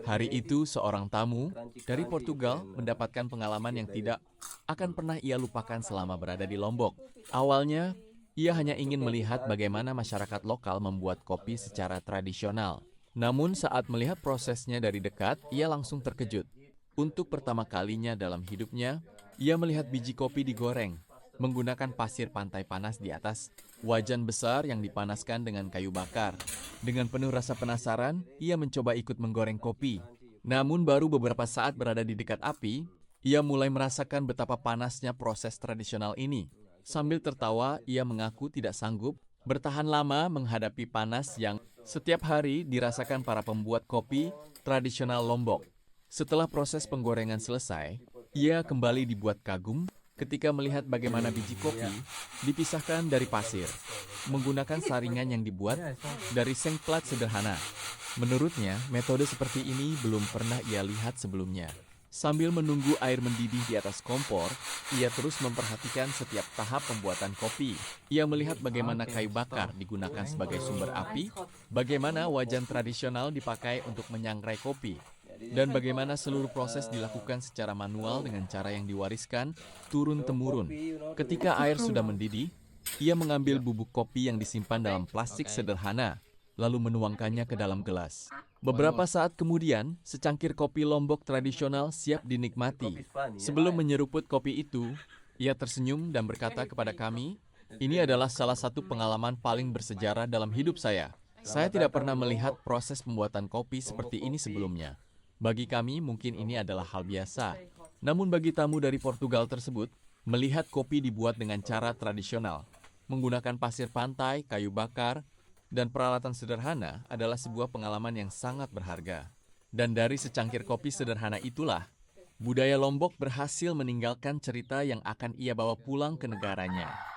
Hari itu, seorang tamu dari Portugal mendapatkan pengalaman yang tidak akan pernah ia lupakan selama berada di Lombok. Awalnya, ia hanya ingin melihat bagaimana masyarakat lokal membuat kopi secara tradisional. Namun saat melihat prosesnya dari dekat, ia langsung terkejut. Untuk pertama kalinya dalam hidupnya, ia melihat biji kopi digoreng menggunakan pasir pantai panas di atas wajan besar yang dipanaskan dengan kayu bakar. Dengan penuh rasa penasaran, ia mencoba ikut menggoreng kopi. Namun baru beberapa saat berada di dekat api, ia mulai merasakan betapa panasnya proses tradisional ini. Sambil tertawa, ia mengaku tidak sanggup bertahan lama menghadapi panas yang setiap hari dirasakan para pembuat kopi tradisional Lombok. Setelah proses penggorengan selesai, ia kembali dibuat kagum ketika melihat bagaimana biji kopi dipisahkan dari pasir, menggunakan saringan yang dibuat dari seng plat sederhana. Menurutnya, metode seperti ini belum pernah ia lihat sebelumnya. Sambil menunggu air mendidih di atas kompor, ia terus memperhatikan setiap tahap pembuatan kopi. Ia melihat bagaimana kayu bakar digunakan sebagai sumber api, bagaimana wajan tradisional dipakai untuk menyangrai kopi, dan bagaimana seluruh proses dilakukan secara manual dengan cara yang diwariskan turun-temurun. Ketika air sudah mendidih, ia mengambil bubuk kopi yang disimpan dalam plastik sederhana, lalu menuangkannya ke dalam gelas. Beberapa saat kemudian, secangkir kopi Lombok tradisional siap dinikmati. Sebelum menyeruput kopi itu, ia tersenyum dan berkata kepada kami, "Ini adalah salah satu pengalaman paling bersejarah dalam hidup saya. Saya tidak pernah melihat proses pembuatan kopi seperti ini sebelumnya. Bagi kami mungkin ini adalah hal biasa. Namun bagi tamu dari Portugal tersebut, melihat kopi dibuat dengan cara tradisional, menggunakan pasir pantai, kayu bakar, dan peralatan sederhana adalah sebuah pengalaman yang sangat berharga. Dan dari secangkir kopi sederhana itulah, budaya Lombok berhasil meninggalkan cerita yang akan ia bawa pulang ke negaranya."